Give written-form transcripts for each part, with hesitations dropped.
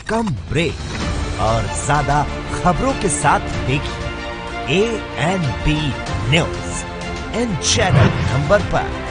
कम break और ज्यादा खबरों के साथ देखिए ANB news in channel number पर।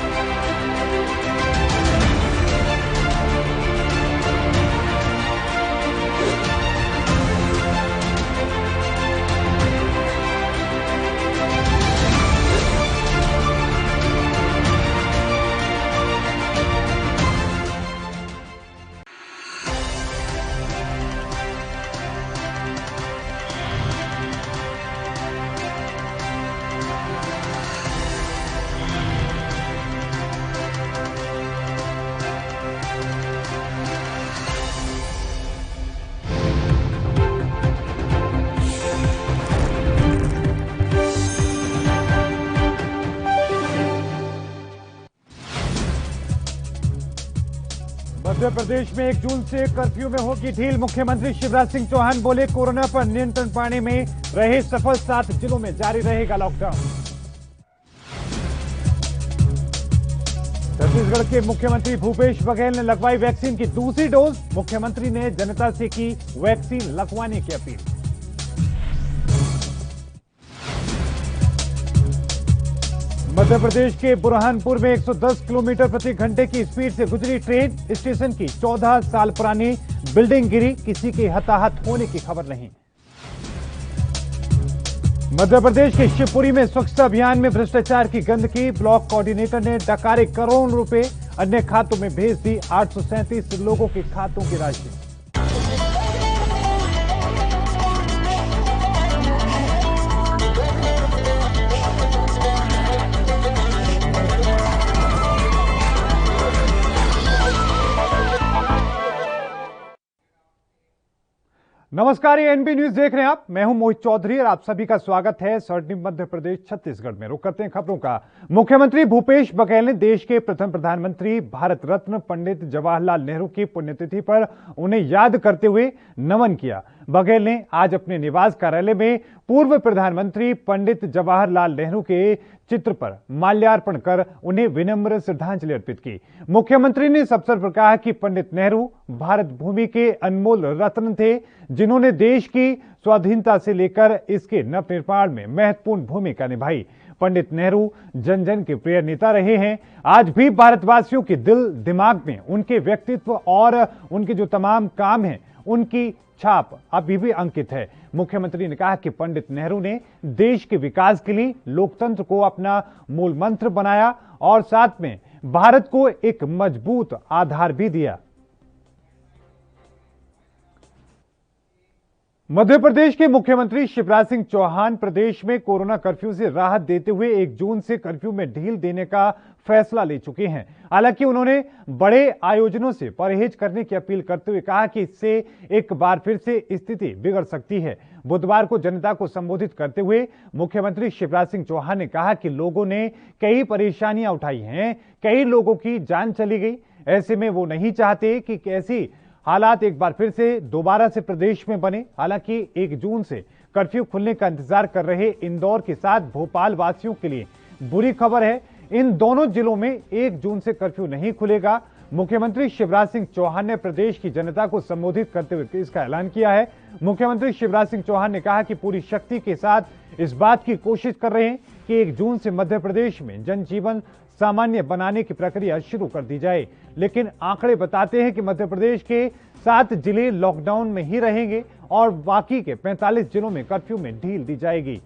मध्य प्रदेश में 1 जून से कर्फ्यू में होगी ढील। मुख्यमंत्री शिवराज सिंह चौहान बोले, कोरोना पर नियंत्रण पाने में रहे सफल, 7 जिलों में जारी रहेगा लॉकडाउन। छत्तीसगढ़ के मुख्यमंत्री भूपेश बघेल ने लगवाई वैक्सीन की दूसरी डोज। मुख्यमंत्री ने जनता से की वैक्सीन लगवाने की अपील। मध्य प्रदेश के बुरहानपुर में 110 किलोमीटर प्रति घंटे की स्पीड से गुजरी ट्रेन। स्टेशन की 14 साल पुरानी बिल्डिंग गिरी, किसी के हताहत होने की खबर नहीं। मध्य प्रदेश के शिवपुरी में स्वच्छता अभियान में भ्रष्टाचार की गंदगी। ब्लॉक कोऑर्डिनेटर ने डकारे करोड़ों रुपए, अन्य खातों में भेज दी। 837 लोगों के खातों की राशि। नमस्कार, ये एनबी न्यूज देख रहे हैं आप। मैं हूं मोहित चौधरी और आप सभी का स्वागत है सरनी मध्य प्रदेश छत्तीसगढ़ में। रुक करते हैं खबरों का। मुख्यमंत्री भूपेश बघेल ने देश के प्रथम प्रधानमंत्री भारत रत्न पंडित जवाहरलाल नेहरू की पुण्यतिथि पर उन्हें याद करते हुए नमन किया। बघेल ने आज अपने निवास कार्यालय में पूर्व प्रधानमंत्री पंडित जवाहरलाल नेहरू के चित्र पर माल्यार्पण कर उन्हें विनम्र श्रद्धांजलि अर्पित की। मुख्यमंत्री ने इस अवसर पर कहा कि पंडित नेहरू भारत भूमि के अनमोल रत्न थे, जिन्होंने देश की स्वाधीनता से लेकर इसके नवनिर्माण में महत्वपूर्ण भूमिका निभाई। पंडित नेहरू जन जन के प्रिय नेता रहे हैं। आज भी भारतवासियों के दिल दिमाग में उनके व्यक्तित्व और उनके जो तमाम काम हैं, उनकी छाप अभी भी अंकित है। मुख्यमंत्री ने कहा कि पंडित नेहरू ने देश के विकास के लिए लोकतंत्र को अपना मूल मंत्र बनाया और साथ में भारत को एक मजबूत आधार भी दिया। मध्य प्रदेश के मुख्यमंत्री शिवराज सिंह चौहान प्रदेश में कोरोना कर्फ्यू से राहत देते हुए 1 जून से कर्फ्यू में ढील देने का फैसला ले चुके हैं। हालांकि उन्होंने बड़े आयोजनों से परहेज करने की अपील करते हुए कहा कि इससे एक बार फिर से स्थिति बिगड़ सकती है। बुधवार को जनता को संबोधित करते हुए मुख्यमंत्री शिवराज सिंह चौहान ने कहा कि लोगों ने कई परेशानियां उठाई हैं, कई लोगों की जान चली गई। ऐसे में वो नहीं चाहते कि कैसी हालात एक बार फिर से दोबारा से प्रदेश में बने। हालांकि 1 जून से कर्फ्यू खुलने का इंतजार कर रहे इंदौर के साथ भोपाल वासियों के लिए बुरी खबर है। इन दोनों जिलों में 1 जून से कर्फ्यू नहीं खुलेगा। मुख्यमंत्री शिवराज सिंह चौहान ने प्रदेश की जनता को संबोधित करते हुए इसका ऐलान किया है। मुख्यमंत्री शिवराज सिंह चौहान ने कहा कि पूरी शक्ति के साथ इस बात की कोशिश कर रहे हैं कि 1 जून से मध्य प्रदेश में जनजीवन सामान्य बनाने की प्रक्रिया शुरू कर दी जाए। लेकिन आंकड़े बताते हैं कि मध्य प्रदेश के 7 जिले लॉकडाउन में ही रहेंगे और बाकी के 45 जिलों में कर्फ्यू में ढील दी जाएगी।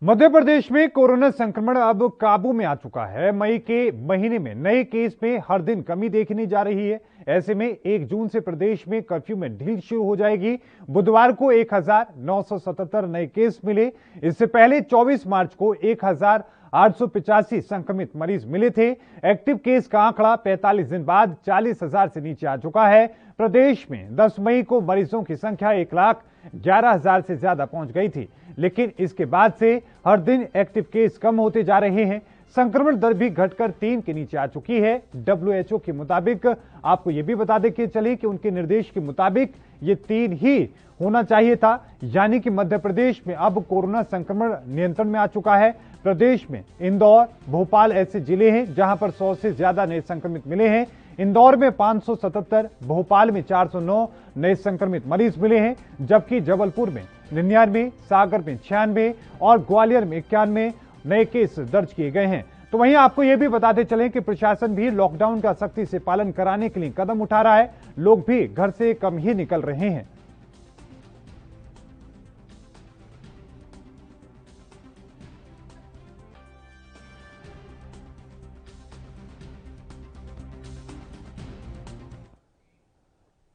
मध्य प्रदेश में कोरोना संक्रमण अब काबू में आ चुका है। मई के महीने में नए केस में हर दिन कमी देखी जा रही है। ऐसे में 1 जून से प्रदेश में कर्फ्यू में ढील शुरू हो जाएगी। बुधवार को 1977 नए केस मिले। इससे पहले 24 मार्च को 1885 संक्रमित मरीज मिले थे। एक्टिव केस का आंकड़ा 45 दिन बाद 40,000 से नीचे आ चुका है। प्रदेश में 10 मई को मरीजों की संख्या 1,11,000 से ज्यादा पहुंच गई थी, लेकिन इसके बाद से हर दिन एक्टिव केस कम होते जा रहे हैं। संक्रमण दर भी घटकर 3 के नीचे आ चुकी है। WHO के मुताबिक आपको यह भी बता दें कि चलिए कि उनके निर्देश के मुताबिक ये 3 ही होना चाहिए था, यानी कि मध्य प्रदेश में अब कोरोना संक्रमण नियंत्रण में आ चुका है। प्रदेश में इंदौर, भोपाल ऐसे जिले हैं जहां पर 100 से ज्यादा नए संक्रमित मिले हैं। इंदौर में 577, भोपाल में 409 नए संक्रमित मरीज मिले हैं, जबकि जबलपुर में 99, सागर में 96 और ग्वालियर में 91 नए केस दर्ज किए गए हैं। तो वहीं आपको यह भी बताते चलें कि प्रशासन भी लॉकडाउन का सख्ती से पालन कराने के लिए कदम उठा रहा है। लोग भी घर से कम ही निकल रहे हैं।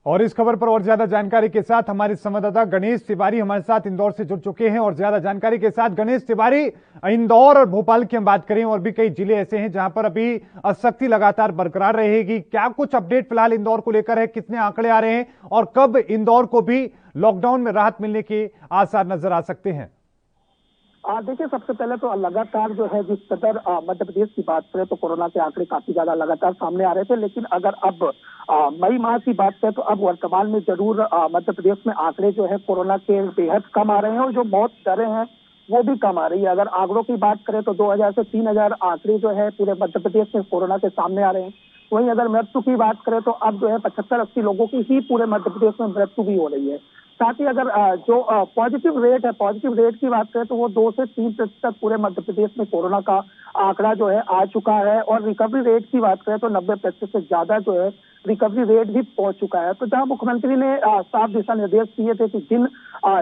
और इस खबर पर और ज्यादा जानकारी के साथ हमारे संवाददाता गणेश तिवारी हमारे साथ इंदौर से जुड़ चुके हैं। और ज्यादा जानकारी के साथ गणेश तिवारी, इंदौर और भोपाल की हम बात करें, और भी कई जिले ऐसे हैं जहां पर अभी सख्ती लगातार बरकरार रहेगी। क्या कुछ अपडेट फिलहाल इंदौर को लेकर है, कितने आंकड़े आ रहे हैं और कब इंदौर को भी लॉकडाउन में राहत मिलने के आसार नजर आ सकते हैं? देखिए, सबसे पहले तो लगातार जो है जिस कदर मध्य प्रदेश की बात करें तो कोरोना के आंकड़े काफी ज्यादा लगातार सामने आ रहे थे, लेकिन अगर अब मई माह की बात करें तो अब वर्तमान में जरूर मध्य प्रदेश में आंकड़े जो है कोरोना के बेहद कम आ रहे हैं और जो मौत दरें हैं वो भी कम आ रही है। अगर आंकड़ों की बात करें तो 2000 से 3000 आंकड़े जो है पूरे मध्य प्रदेश में कोरोना के सामने आ रहे हैं। वहीं अगर मृत्यु की बात करें तो अब जो है 75-80 लोगों की ही पूरे मध्य प्रदेश में मृत्यु भी हो रही है। साथ ही अगर जो पॉजिटिव रेट की बात करें तो वो 2 से 3% पूरे मध्य प्रदेश में कोरोना का आंकड़ा जो है आ चुका है। और रिकवरी रेट की बात करें तो 90% से ज्यादा जो है रिकवरी रेट भी पहुंच चुका है। तो जहां मुख्यमंत्री ने साफ दिशा निर्देश दिए थे कि जिन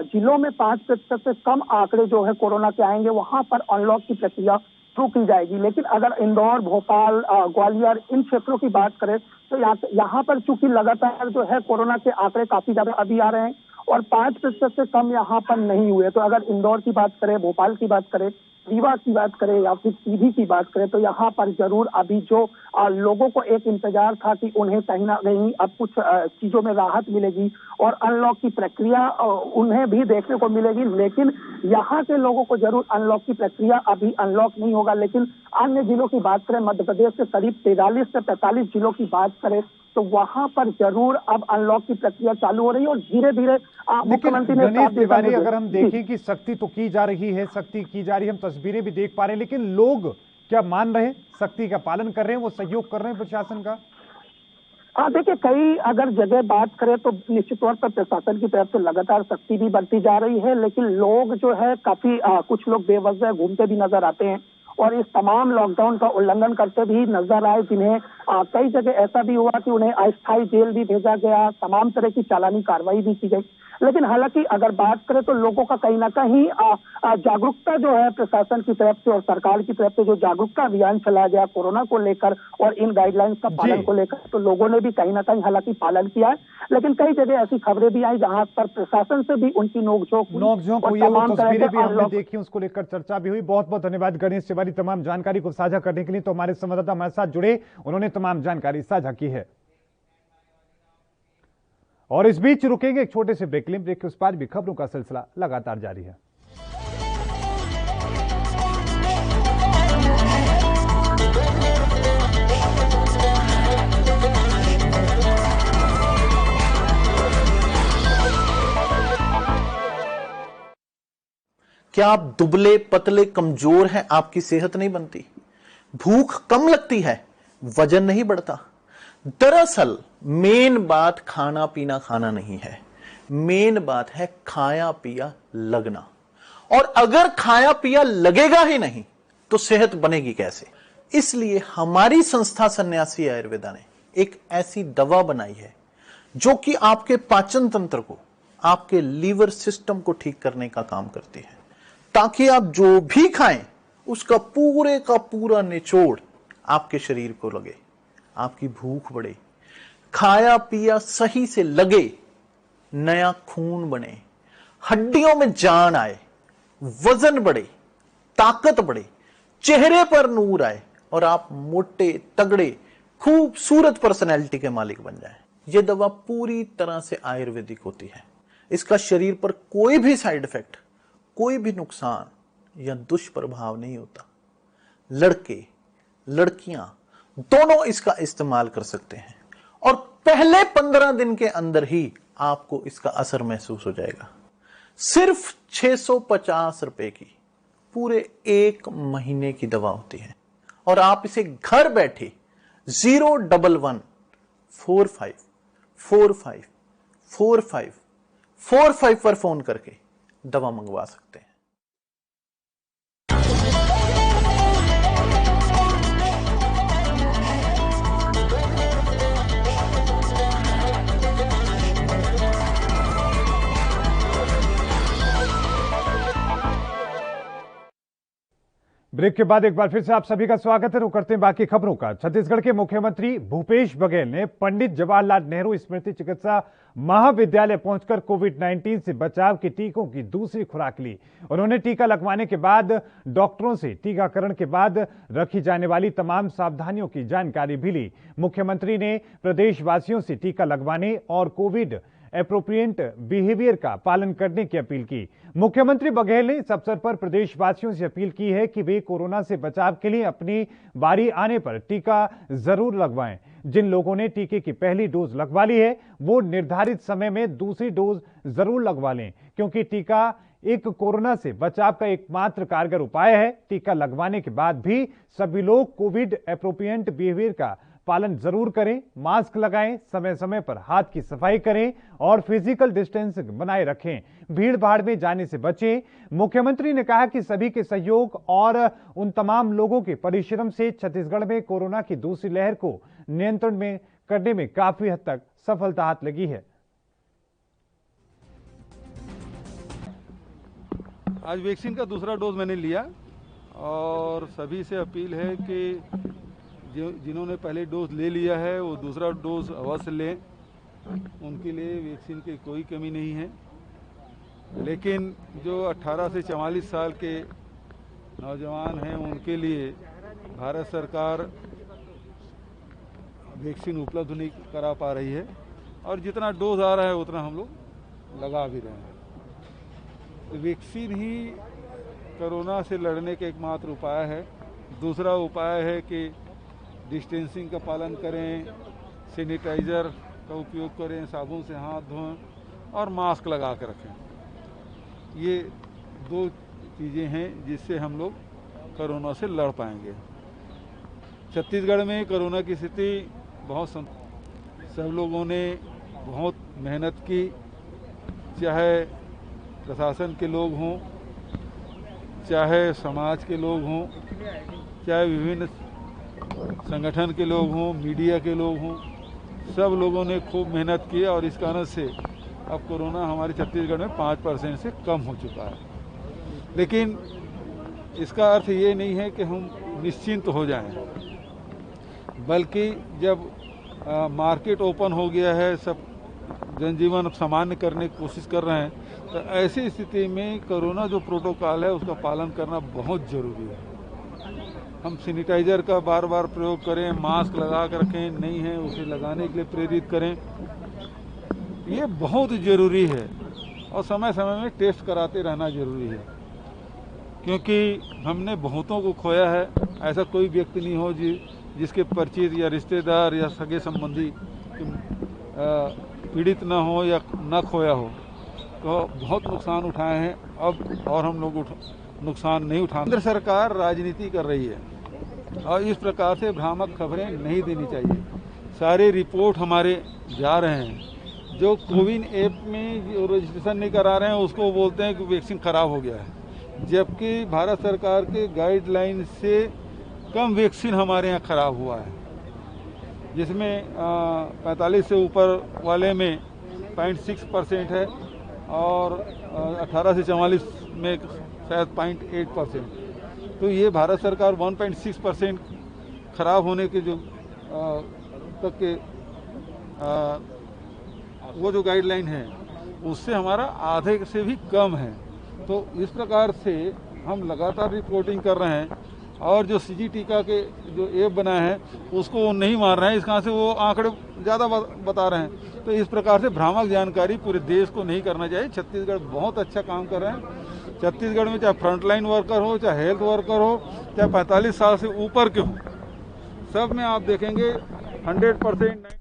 जिलों में 5% से कम आंकड़े जो है कोरोना के आएंगे वहां पर अनलॉक की प्रक्रिया शुरू की जाएगी। लेकिन अगर इंदौर, भोपाल, ग्वालियर इन क्षेत्रों की बात करें तो यहाँ पर चूंकि लगातार जो है कोरोना के आंकड़े काफी ज्यादा अभी आ रहे हैं और 5% से कम यहाँ पर नहीं हुए। तो अगर इंदौर की बात करें, भोपाल की बात करें, रीवा की बात करें या फिर सीधी की बात करें तो यहाँ पर जरूर अभी जो लोगों को एक इंतजार था कि उन्हें कहीं ना कहीं अब कुछ चीजों में राहत मिलेगी और अनलॉक की प्रक्रिया उन्हें भी देखने को मिलेगी। लेकिन यहाँ के लोगों को जरूर अनलॉक की प्रक्रिया अभी अनलॉक नहीं होगा। लेकिन अन्य जिलों की बात करें, मध्य प्रदेश के करीब 43 से 45 जिलों की बात करें तो वहां पर जरूर अब अनलॉक की प्रक्रिया चालू हो रही है और धीरे धीरे मुख्यमंत्री ने गणेश तिवारी, अगर हम देखें कि सख्ती तो की जा रही है, सख्ती की जा रही है, हम तस्वीरें भी देख पा रहे हैं, लेकिन लोग क्या मान रहे हैं, सख्ती का पालन कर रहे हैं, वो सहयोग कर रहे हैं प्रशासन का? देखिए, कई अगर जगह बात करें तो निश्चित तौर पर प्रशासन की तरफ से लगातार सख्ती भी बढ़ती जा रही है, लेकिन लोग जो है काफी कुछ लोग बेवजह घूमते भी नजर आते हैं और इस तमाम लॉकडाउन का उल्लंघन करते भी नजर आए, जिन्हें कई जगह ऐसा भी हुआ कि उन्हें अस्थायी जेल भी भेजा गया, तमाम तरह की चालानी कार्रवाई भी की गई। लेकिन हालांकि अगर बात करें तो लोगों का कहीं ना कहीं जागरूकता जो है प्रशासन की तरफ से और सरकार की तरफ से जो जागरूकता अभियान चलाया गया कोरोना को लेकर और इन गाइडलाइंस का पालन को लेकर, तो लोगों ने भी कहीं ना कहीं हालांकि पालन किया है। लेकिन कई जगह ऐसी खबरें भी आई जहां पर प्रशासन से भी उनकी नोकझोंक हुई है, वो तस्वीरें भी हमने देखी, उसको लेकर चर्चा भी हुई। बहुत बहुत धन्यवाद गणेश तिवारी तमाम जानकारी को साझा करने के लिए। तो हमारे संवाददाता हमारे साथ जुड़े, उन्होंने तमाम जानकारी साझा की है। और इस बीच रुकेंगे एक छोटे से ब्रेक लें, ब्रेक के उस पार भी खबरों का सिलसिला लगातार जारी है। क्या आप दुबले पतले कमजोर हैं, आपकी सेहत नहीं बनती, भूख कम लगती है, वजन नहीं बढ़ता? दरअसल मेन बात खाना पीना खाना नहीं है, मेन बात है खाया पिया लगना। और अगर खाया पिया लगेगा ही नहीं तो सेहत बनेगी कैसे? इसलिए हमारी संस्था सन्यासी आयुर्वेदा ने एक ऐसी दवा बनाई है जो कि आपके पाचन तंत्र को, आपके लीवर सिस्टम को ठीक करने का काम करती है, ताकि आप जो भी खाएं उसका पूरे का पूरा निचोड़ आपके शरीर को लगे, आपकी भूख बढ़े, खाया पिया सही से लगे, नया खून बने, हड्डियों में जान आए, वजन बढ़े, ताकत बढ़े, चेहरे पर नूर आए और आप मोटे तगड़े खूबसूरत पर्सनैलिटी के मालिक बन जाएं। यह दवा पूरी तरह से आयुर्वेदिक होती है। इसका शरीर पर कोई भी साइड इफेक्ट, कोई भी नुकसान या दुष्प्रभाव नहीं होता। लड़के लड़कियां दोनों इसका इस्तेमाल कर सकते हैं और पहले 15 दिन के अंदर ही आपको इसका असर महसूस हो जाएगा। सिर्फ 650 रुपए की पूरे 1 महीने की दवा होती है और आप इसे घर बैठे 01145454545 पर फोन करके दवा मंगवा सकते हैं। ब्रेक के बाद एक बार फिर से आप सभी का स्वागत है। रुक करते हैं बाकी खबरों का। छत्तीसगढ़ के मुख्यमंत्री भूपेश बघेल ने पंडित जवाहरलाल नेहरू स्मृति चिकित्सा महाविद्यालय पहुंचकर कोविड-19 से बचाव के टीकों की दूसरी खुराक ली। उन्होंने टीका लगवाने के बाद डॉक्टरों से टीकाकरण के बाद रखी जाने वाली तमाम सावधानियों की जानकारी भी ली। मुख्यमंत्री ने प्रदेशवासियों से टीका लगवाने और कोविड एप्रोप्रिएंट बिहेवियर का पालन करने की अपील की। मुख्यमंत्री बघेल ने इस अवसर पर प्रदेशवासियों से अपील की है कि वे कोरोना से बचाव के लिए अपनी बारी आने पर टीका जरूर लगवाएं। जिन लोगों ने टीके की पहली डोज लगवा ली है वो निर्धारित समय में दूसरी डोज जरूर लगवा लें, क्योंकि टीका एक कोरोना से बचाव का एकमात्र कारगर उपाय है। टीका लगवाने के बाद भी सभी लोग कोविड एप्रोप्रिएंट बिहेवियर का पालन जरूर करें, मास्क लगाएं, समय समय पर हाथ की सफाई करें और फिजिकल डिस्टेंसिंग बनाए रखें, भीड़ भाड़ में जाने से बचें। मुख्यमंत्री ने कहा कि सभी के सहयोग और उन तमाम लोगों के परिश्रम से छत्तीसगढ़ में कोरोना की दूसरी लहर को नियंत्रण में करने में काफी हद तक सफलता हाथ लगी है। आज वैक्सीन का दूसरा डोज मैंने लिया और सभी से अपील है कि जिन्होंने पहले डोज ले लिया है वो दूसरा डोज अवश्य लें। उनके लिए वैक्सीन की कोई कमी नहीं है। लेकिन जो 18 से 44 साल के नौजवान हैं उनके लिए भारत सरकार वैक्सीन उपलब्ध नहीं करा पा रही है और जितना डोज आ रहा है उतना हम लोग लगा भी रहे हैं। वैक्सीन ही कोरोना से लड़ने का एकमात्र उपाय है। दूसरा उपाय है कि डिस्टेंसिंग का पालन करें, सैनिटाइज़र का उपयोग करें, साबुन से हाथ धोएं और मास्क लगा कर रखें। ये 2 चीज़ें हैं जिससे हम लोग कोरोना से लड़ पाएंगे। छत्तीसगढ़ में कोरोना की स्थिति बहुत सब लोगों ने बहुत मेहनत की, चाहे प्रशासन के लोग हों, चाहे समाज के लोग हों, चाहे विभिन्न संगठन के लोग हों, मीडिया के लोग हों, सब लोगों ने खूब मेहनत की और इस कारण से अब कोरोना हमारे छत्तीसगढ़ में 5% से कम हो चुका है। लेकिन इसका अर्थ ये नहीं है कि हम निश्चिंत हो जाएं, बल्कि जब मार्केट ओपन हो गया है, सब जनजीवन सामान्य करने की कोशिश कर रहे हैं, तो ऐसी स्थिति में कोरोना जो प्रोटोकॉल है उसका पालन करना बहुत ज़रूरी है। हम सैनिटाइज़र का बार बार प्रयोग करें, मास्क लगा कर रखें, नहीं है उसे लगाने के लिए प्रेरित करें, ये बहुत ज़रूरी है। और समय समय में टेस्ट कराते रहना ज़रूरी है, क्योंकि हमने बहुतों को खोया है। ऐसा कोई व्यक्ति नहीं हो जिसके परिचित या रिश्तेदार या सगे संबंधी पीड़ित ना हो या ना खोया हो। तो बहुत नुकसान उठाए हैं अब, और हम लोग नुकसान नहीं उठाना। केंद्र सरकार राजनीति कर रही है और इस प्रकार से भ्रामक खबरें नहीं देनी चाहिए। सारे रिपोर्ट हमारे जा रहे हैं। जो कोविन ऐप में जो रजिस्ट्रेशन नहीं करा रहे हैं उसको बोलते हैं कि वैक्सीन खराब हो गया है, जबकि भारत सरकार के गाइडलाइन से कम वैक्सीन हमारे यहाँ खराब हुआ है, जिसमें 45 से ऊपर वाले में 0.6% है और 18 से 44 में शायद 0.8%। तो ये भारत सरकार 1.6% खराब होने के जो तक के वो जो गाइडलाइन है उससे हमारा आधे से भी कम है। तो इस प्रकार से हम लगातार रिपोर्टिंग कर रहे हैं और जो सीजी टीका के जो ऐप बनाए हैं उसको वो नहीं मार रहे हैं, इस कारण से वो आंकड़े ज़्यादा बता रहे हैं। तो इस प्रकार से भ्रामक जानकारी पूरे देश को नहीं करना चाहिए। छत्तीसगढ़ बहुत अच्छा काम कर रहे हैं छत्तीसगढ़ में चाहे फ्रंटलाइन वर्कर हो, चाहे हेल्थ वर्कर हो, चाहे 45 साल से ऊपर के हो, सब में आप देखेंगे 100%।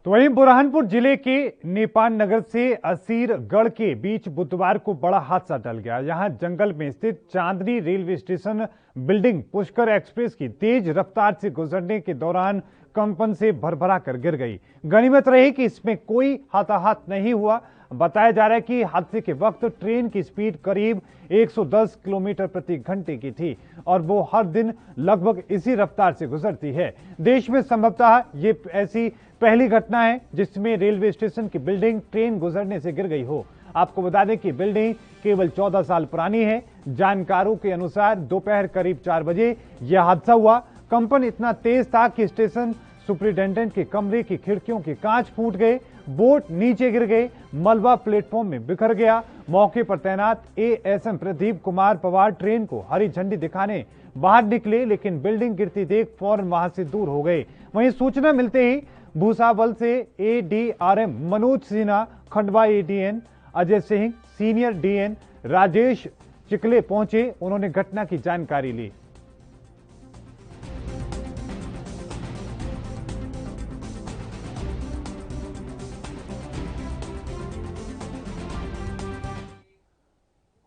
तो वहीं बुरहानपुर जिले के नेपान नगर से असीरगढ़ के बीच बुधवार को बड़ा हादसा टल गया। यहां जंगल में स्थित Chandni railway station building Pushkar express की तेज रफ्तार से गुजरने के दौरान कंपन से भरभरा कर गिर गई। गनीमत रही कि इसमें कोई हताहत नहीं हुआ। बताया जा रहा है कि हादसे के वक्त ट्रेन की स्पीड करीब 110 किलोमीटर प्रति घंटे की थी और वो हर दिन लगभग इसी रफ्तार से गुजरती है। देश में संभवतः ये ऐसी पहली घटना है जिसमें रेलवे स्टेशन की बिल्डिंग ट्रेन गुजरने से गिर गई हो। आपको बता दें कि बिल्डिंग केवल 14 साल पुरानी है। जानकारों के अनुसार दोपहर करीब 4 बजे यह हादसा हुआ। कंपन इतना तेज था कि स्टेशन सुपरिटेंडेंट के कमरे की खिड़कियों के कांच फूट गए, बोर्ड नीचे गिर गए, मलबा प्लेटफॉर्म में बिखर गया। मौके पर तैनात एएसएम प्रदीप कुमार पवार ट्रेन को हरी झंडी दिखाने बाहर निकले, लेकिन बिल्डिंग गिरती देख फौरन वहां से दूर हो गए। वहीं सूचना मिलते ही भूसावल से ADRM Manoj Sinha, Khandwa ADN Ajay Singh, senior DN Rajesh Chikle पहुंचे। उन्होंने घटना की जानकारी ली।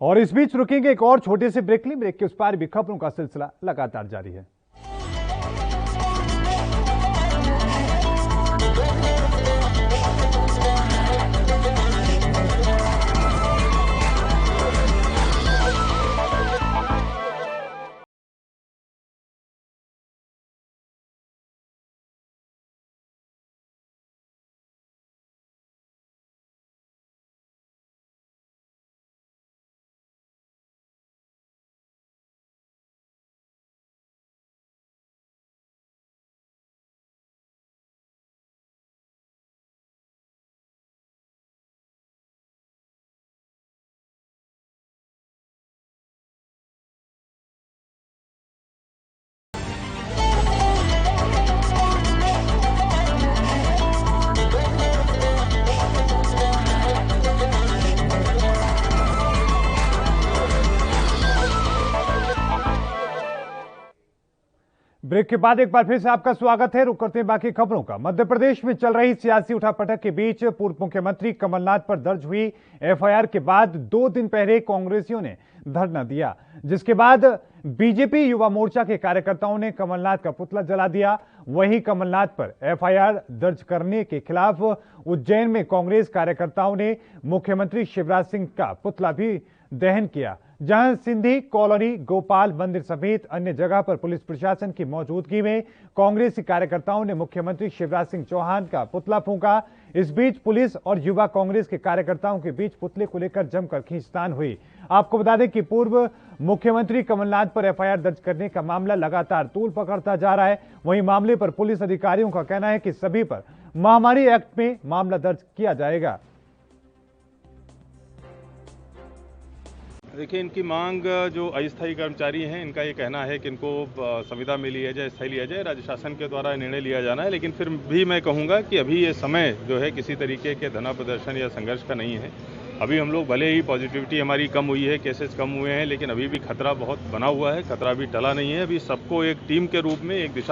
और इस बीच रुकेंगे एक और छोटे से ब्रेक लिए। ब्रेक के उस पार भी खबरों का सिलसिला लगातार जारी है। ब्रेक के बाद एक बार फिर से आपका स्वागत है। रुक करते हैं बाकी खबरों का। मध्य प्रदेश में चल रही सियासी उठापटक के बीच पूर्व मुख्यमंत्री कमलनाथ पर दर्ज हुई एफआईआर के बाद 2 दिन पहले कांग्रेसियों ने धरना दिया, जिसके बाद बीजेपी युवा मोर्चा के कार्यकर्ताओं ने कमलनाथ का पुतला जला दिया। वहीं कमलनाथ पर एफआईआर दर्ज करने के खिलाफ उज्जैन में कांग्रेस कार्यकर्ताओं ने मुख्यमंत्री शिवराज सिंह का पुतला भी दहन किया, जहां सिंधी कॉलोनी, गोपाल मंदिर समेत अन्य जगह पर पुलिस प्रशासन की मौजूदगी में कांग्रेसी कार्यकर्ताओं ने मुख्यमंत्री शिवराज सिंह चौहान का पुतला फूंका। इस बीच पुलिस और युवा कांग्रेस के कार्यकर्ताओं के बीच पुतले को लेकर जमकर खींचतान हुई। आपको बता दें कि पूर्व मुख्यमंत्री कमलनाथ पर एफआईआर दर्ज करने का मामला लगातार तूल पकड़ता जा रहा है। वहीं मामले पर पुलिस अधिकारियों का कहना है कि सभी पर महामारी एक्ट में मामला दर्ज किया जाएगा। देखिए, इनकी मांग जो अस्थायी कर्मचारी हैं, इनका ये कहना है कि इनको संविदा में लिया जाए, स्थायी लिया जाए, राज्य शासन के द्वारा निर्णय लिया जाना है। लेकिन फिर भी मैं कहूँगा कि अभी ये समय जो है किसी तरीके के धरना प्रदर्शन या संघर्ष का नहीं है। अभी हम लोग भले ही पॉजिटिविटी हमारी कम हुई है, केसेस कम हुए हैं, लेकिन अभी भी खतरा बहुत बना हुआ है, खतरा भी टला नहीं है। अभी सबको एक टीम के रूप में एक दिशा।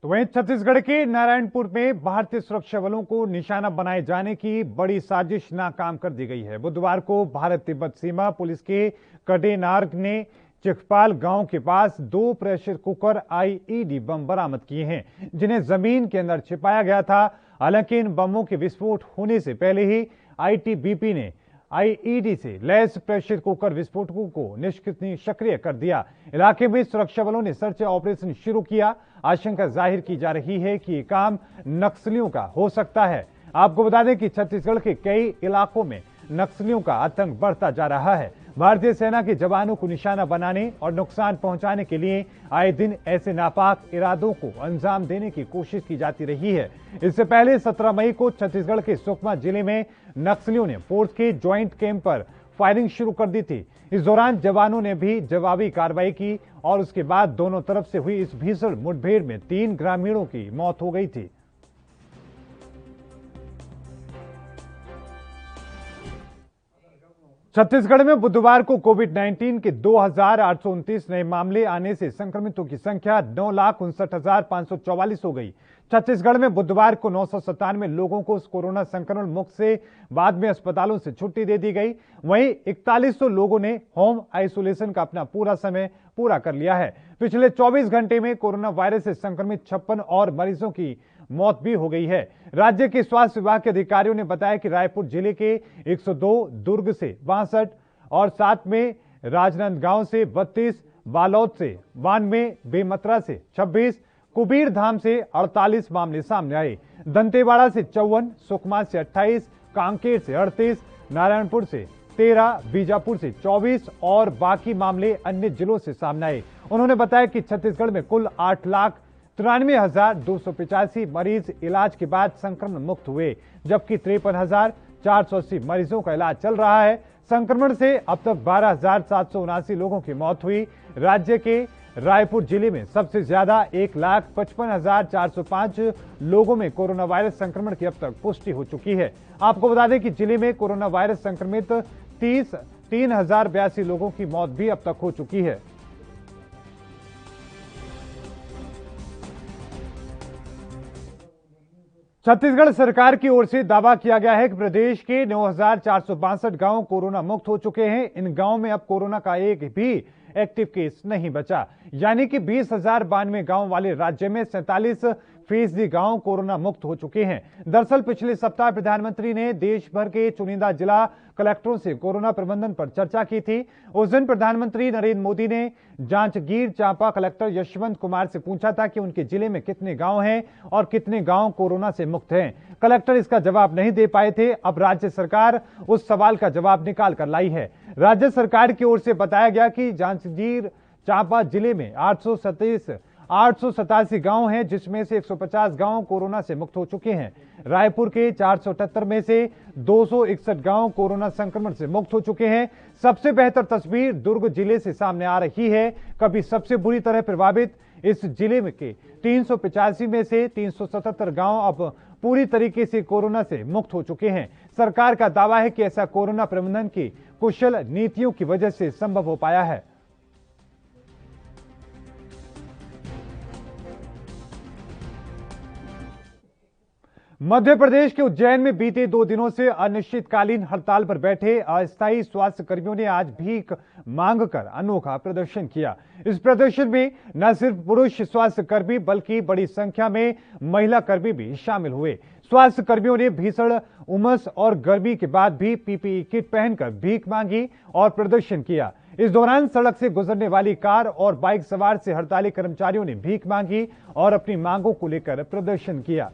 तो वहीं छत्तीसगढ़ के नारायणपुर में भारतीय सुरक्षा बलों को निशाना बनाए जाने की बड़ी साजिश नाकाम कर दी गई है। बुधवार को भारत तिब्बत सीमा पुलिस के कडेनार्ग ने चिखपाल गांव के पास 2 प्रेशर कुकर आईईडी बम बरामद किए हैं, जिन्हें जमीन के अंदर छिपाया गया था। हालांकि इन बमों के विस्फोट होने से पहले ही आईटीबीपी ने आईईडी से लैस प्रेशर कुकर विस्फोटकों को निष्क्रिय कर दिया। इलाके में सुरक्षा बलों ने सर्च ऑपरेशन शुरू किया। आशंका जाहिर की जा रही है कि ये काम नक्सलियों का हो सकता है। आपको बता दें कि छत्तीसगढ़ के कई इलाकों में नक्सलियों का आतंक बढ़ता जा रहा है। भारतीय सेना के जवानों को निशाना बनाने और नुकसान पहुंचाने के लिए आए दिन ऐसे नापाक इरादों को अंजाम देने की कोशिश की जाती रही है। इससे पहले 17 मई को छत्तीसगढ़ के सुकमा जिले में नक्सलियों ने फोर्स के ज्वाइंट कैंप पर फायरिंग शुरू कर दी थी। इस दौरान जवानों ने भी जवाबी कार्रवाई की और उसके बाद दोनों तरफ से हुई इस भीषण मुठभेड़ में 3 ग्रामीणों की मौत हो गई थी। छत्तीसगढ़ में बुधवार को कोविड-19 के 2,829 नए मामले आने से संक्रमितों की संख्या 9,59,544 हो गई। छत्तीसगढ़ में बुधवार को 997 लोगों को कोरोना संक्रमण मुक्त से बाद में अस्पतालों से छुट्टी दे दी गई। वहीं 4100 लोगों ने होम आइसोलेशन का अपना पूरा समय पूरा कर लिया है। पिछले 24 घंटे में कोरोना वायरस से संक्रमित 56 और मरीजों की मौत भी हो गई है। राज्य के स्वास्थ्य विभाग के अधिकारियों ने बताया कि रायपुर जिले के 102, दुर्ग से 62 और साथ में राजनांदगांव से 32, बालोद से 92, बेमतरा से 26, कुबीरधाम से 48 मामले सामने आए। दंतेवाड़ा से 54, सुकमा से 28, कांकेर से 38, नारायणपुर से 13, बीजापुर से 24 और बाकी मामले अन्य जिलों से सामने आए। उन्होंने बताया कि छत्तीसगढ़ में कुल 8,93,285 मरीज इलाज के बाद संक्रमण मुक्त हुए, जबकि 53,480 मरीजों का इलाज चल रहा है। संक्रमण से अब तक 12,779 लोगों की मौत हुई। राज्य के रायपुर जिले में सबसे ज्यादा 1,55,405 लोगों में कोरोना वायरस संक्रमण की अब तक पुष्टि हो चुकी है। आपको बता दें कि जिले में कोरोना वायरस संक्रमित 3,082 लोगों की मौत भी अब तक हो चुकी है। छत्तीसगढ़ सरकार की ओर से दावा किया गया है कि प्रदेश के 9,462 गांव कोरोना मुक्त हो चुके हैं। इन गांवों में अब कोरोना का एक भी एक्टिव केस नहीं बचा, यानी कि 20,092 गांव वाले राज्य में 47% गांव कोरोना मुक्त हो चुके हैं। दरअसल पिछले सप्ताह प्रधानमंत्री ने देश भर के चुनिंदा जिला कलेक्टरों से कोरोना प्रबंधन पर चर्चा की थी। उस दिन प्रधानमंत्री नरेंद्र मोदी ने जांजगीर चांपा कलेक्टर यशवंत कुमार से पूछा था कि उनके जिले में कितने गांव हैं और कितने गांव कोरोना से मुक्त हैं। कलेक्टर इसका जवाब नहीं दे पाए थे। अब राज्य सरकार उस सवाल का जवाब निकाल कर लाई है। राज्य सरकार की ओर से बताया गया कि जांजगीर चांपा जिले में 887 गांव हैं, जिसमें से 150 गांव कोरोना से मुक्त हो चुके हैं। रायपुर के 478 में से 261 गांव कोरोना संक्रमण से मुक्त हो चुके हैं। सबसे बेहतर तस्वीर दुर्ग जिले से सामने आ रही है। कभी सबसे बुरी तरह प्रभावित इस जिले में के 385 में से 377 गांव अब पूरी तरीके से कोरोना से मुक्त हो चुके हैं। सरकार का दावा है कि ऐसा कोरोना प्रबंधन की कुशल नीतियों की वजह से संभव हो पाया है। मध्य प्रदेश के उज्जैन में बीते 2 दिनों से अनिश्चितकालीन हड़ताल पर बैठे अस्थायी स्वास्थ्य कर्मियों ने आज भीख मांगकर अनोखा प्रदर्शन किया। इस प्रदर्शन में न सिर्फ पुरुष स्वास्थ्य कर्मी बल्कि बड़ी संख्या में महिला कर्मी भी शामिल हुए। स्वास्थ्य कर्मियों ने भीषण उमस और गर्मी के बाद भी पीपीई किट पहनकर भीख मांगी और प्रदर्शन किया। इस दौरान सड़क से गुजरने वाली कार और बाइक सवार से हड़ताली कर्मचारियों ने भीख मांगी और अपनी मांगों को लेकर प्रदर्शन किया।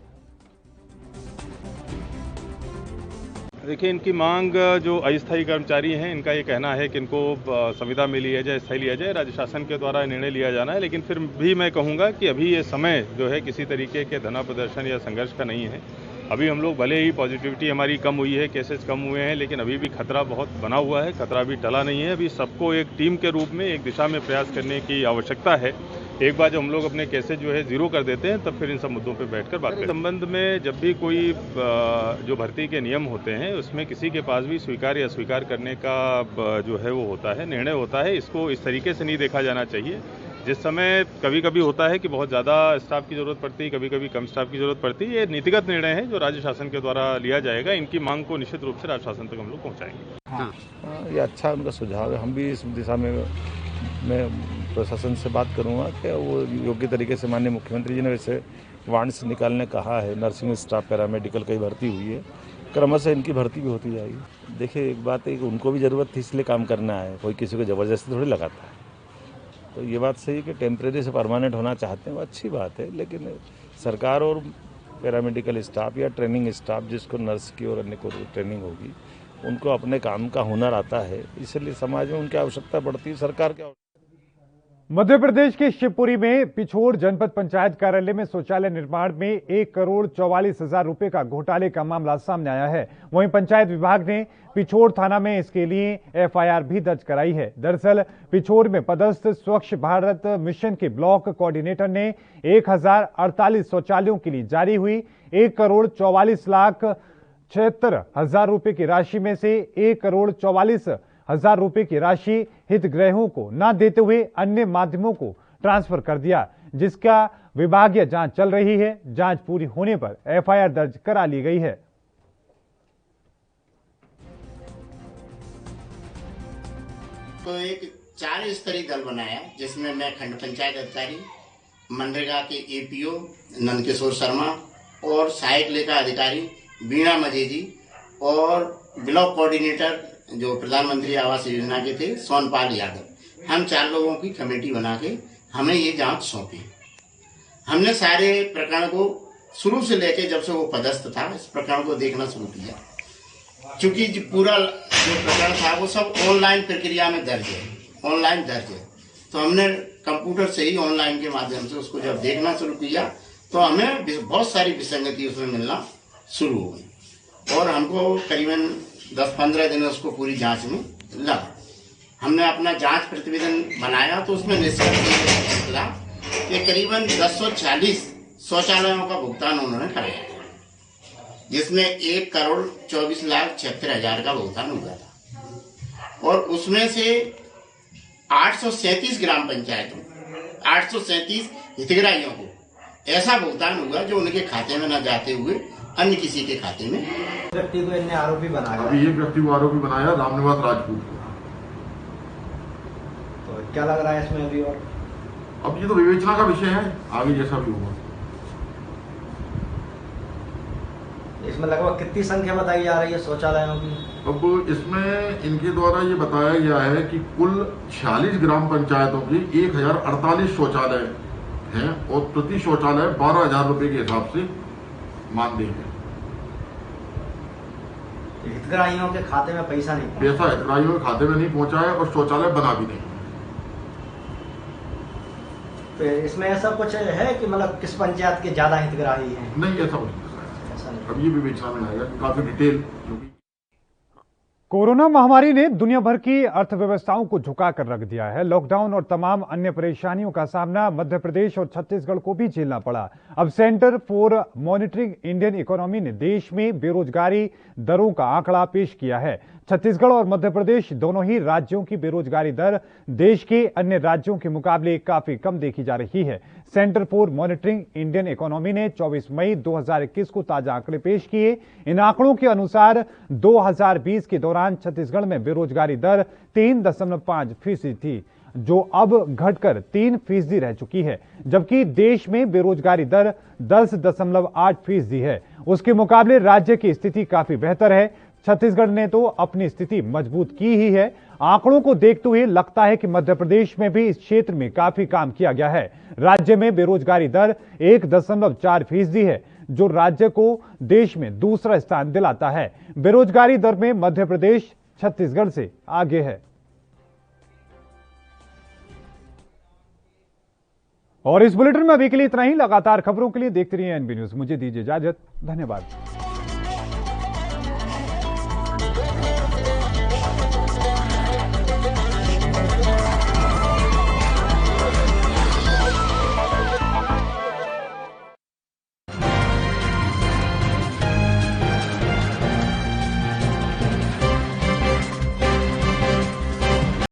देखिए, इनकी मांग जो अस्थायी कर्मचारी हैं, इनका ये कहना है कि इनको संविदा में लिया जाए, स्थायी लिया जाए। राज्य शासन के द्वारा निर्णय लिया जाना है, लेकिन फिर भी मैं कहूँगा कि अभी ये समय जो है किसी तरीके के धरना प्रदर्शन या संघर्ष का नहीं है। अभी हम लोग भले ही पॉजिटिविटी हमारी कम हुई है, केसेस कम हुए हैं, लेकिन अभी भी खतरा बहुत बना हुआ है, खतरा भी टला नहीं है। अभी सबको एक टीम के रूप में एक दिशा में प्रयास करने की आवश्यकता है। एक बार जब हम लोग अपने केसेस जो है जीरो कर देते हैं, तब फिर इन सब मुद्दों पे बैठकर बात करें। संबंध में जब भी कोई जो भर्ती के नियम होते हैं, उसमें किसी के पास भी स्वीकार या अस्वीकार करने का जो है वो होता है, निर्णय होता है। इसको इस तरीके से नहीं देखा जाना चाहिए। जिस समय कभी कभी होता है कि बहुत ज़्यादा स्टाफ की जरूरत पड़ती है, कभी कभी कम स्टाफ की जरूरत पड़ती है, ये नीतिगत निर्णय है जो राज्य शासन के द्वारा लिया जाएगा। इनकी मांग को निश्चित रूप से राज्य शासन तक हम लोग पहुँचाएंगे। ये अच्छा उनका सुझाव है। हम भी इस दिशा में मैं प्रशासन से बात करूंगा कि वो योग्य तरीके से, माननीय मुख्यमंत्री जी ने वैसे वार्ड्स निकालने कहा है। नर्सिंग स्टाफ, पैरामेडिकल की भर्ती हुई है, क्रमशः इनकी भर्ती भी होती जाएगी। देखिए, एक बात है कि उनको भी ज़रूरत थी, इसलिए काम करना है। कोई किसी को ज़बरदस्ती थोड़ी लगाता है। तो ये बात सही है कि टेम्परेरी से परमानेंट होना चाहते हैं, वो अच्छी बात है। लेकिन सरकार और पैरामेडिकल स्टाफ या ट्रेनिंग स्टाफ, जिसको नर्स की और अन्य को ट्रेनिंग होगी, उनको अपने काम का हुनर आता है, इसलिए समाज में उनकी आवश्यकता पड़ती है। सरकार क्या मध्य प्रदेश के शिवपुरी में पिछोर जनपद पंचायत कार्यालय में शौचालय निर्माण में 1,44,00,000 रुपए का घोटाले का मामला सामने आया है। वहीं पंचायत विभाग ने पिछोर थाना में इसके लिए एफआईआर भी दर्ज कराई है। दरअसल पिछोर में पदस्थ स्वच्छ भारत मिशन के ब्लॉक कोऑर्डिनेटर ने 1,048 शौचालयों के लिए जारी हुई 1,44,76,000 रुपए की राशि में से 1,44,000 रुपए की राशि हितग्राहियों को न देते हुए अन्य माध्यमों को ट्रांसफर कर दिया, जिसका विभागीय जांच चल रही है। जांच पूरी होने पर एफआईआर दर्ज करा ली गई है। तो एक 4 स्तरीय दल बनाया, जिसमें मैं खंड पंचायत अधिकारी, मनरेगा के एपीओ नंदकिशोर शर्मा और सहायक लेखा अधिकारी वीणा मजेजी और ब्लॉक कोऑर्डिनेटर जो प्रधानमंत्री आवास योजना के थे सोनपाल यादव, हम 4 लोगों की कमेटी बना के हमें ये जांच सौंपी। हमने सारे प्रकरण को शुरू से लेके जब से वो पदस्थ था इस प्रकरण को देखना शुरू किया, क्योंकि पूरा जो प्रकरण था वो सब ऑनलाइन प्रक्रिया में दर्ज है, ऑनलाइन दर्ज है। तो हमने कंप्यूटर से ही ऑनलाइन के माध्यम से उसको जब देखना शुरू किया तो हमें बहुत सारी विसंगति उसमें मिलना शुरू हो गई और हमको करीबन 10-15 दिन उसको पूरी जांच में लगा। हमने अपना जांच प्रतिवेदन बनाया तो उसमें निष्कर्ष निकला कि करीबन 1040 शौचालयों का भुगतान उन्होंने कराया, जिसमें 1,24,76,000 का भुगतान हुआ था और उसमें से 837 ग्राम पंचायतों 837 हितग्राहियों को ऐसा भुगतान हुआ जो उनके खाते में न जाते हुए अन्य किसी के खाते में। व्यक्ति को इन्हें आरोपी बनाया, अभी एक व्यक्ति को आरोपी बनाया, रामनिवास राजपूत को। तो क्या लग रहा है इसमें अभी? और अब ये तो विवेचना का विषय है, आगे जैसा भी होगा। इसमें लगभग कितनी संख्या बताई जा रही है शौचालयों की? अब इसमें इनके द्वारा ये बताया गया है कि कुल 46 ग्राम पंचायतों की 1,048 शौचालय हैं और प्रति शौचालय 12,000 रुपए के हिसाब से मानदेय है। हितग्राहियों के खाते में पैसा नहीं, पैसा हितग्राहियों के खाते में नहीं पहुंचा है और शौचालय बना भी नहीं। तो इसमें ऐसा कुछ है कि मतलब किस पंचायत के ज्यादा हितग्राही हैं? नहीं, ऐसा कुछ नहीं। अब ये भी विवेचना में आएगा, काफी डिटेल। कोरोना महामारी ने दुनिया भर की अर्थव्यवस्थाओं को झुका कर रख दिया है। लॉकडाउन और तमाम अन्य परेशानियों का सामना मध्य प्रदेश और छत्तीसगढ़ को भी झेलना पड़ा। अब centre for monitoring Indian economy ने देश में बेरोजगारी दरों का आंकड़ा पेश किया है। छत्तीसगढ़ और मध्य प्रदेश दोनों ही राज्यों की बेरोजगारी दर देश के अन्य राज्यों के मुकाबले काफी कम देखी जा रही है। Centre for monitoring Indian economy ने 24 मई 2021 को ताजा आंकड़े पेश किए। इन आंकड़ों के अनुसार 2020 के दौरान छत्तीसगढ़ में बेरोजगारी दर 3.5% थी, जो अब घटकर 3% रह चुकी है, जबकि देश में बेरोजगारी दर 10.8% है। उसके मुकाबले राज्य की स्थिति काफी बेहतर है। छत्तीसगढ़ ने तो अपनी स्थिति मजबूत की ही है। आंकड़ों को देखते हुए लगता है कि मध्य प्रदेश में भी इस क्षेत्र में काफी काम किया गया है। राज्य में बेरोजगारी दर 1.4% है, जो राज्य को देश में दूसरा स्थान दिलाता है। बेरोजगारी दर में मध्य प्रदेश छत्तीसगढ़ से आगे है। और इस बुलेटिन में अभी के लिए इतना ही। लगातार खबरों के लिए देखते रहिए एनबी न्यूज। मुझे दीजिए इजाजत। धन्यवाद।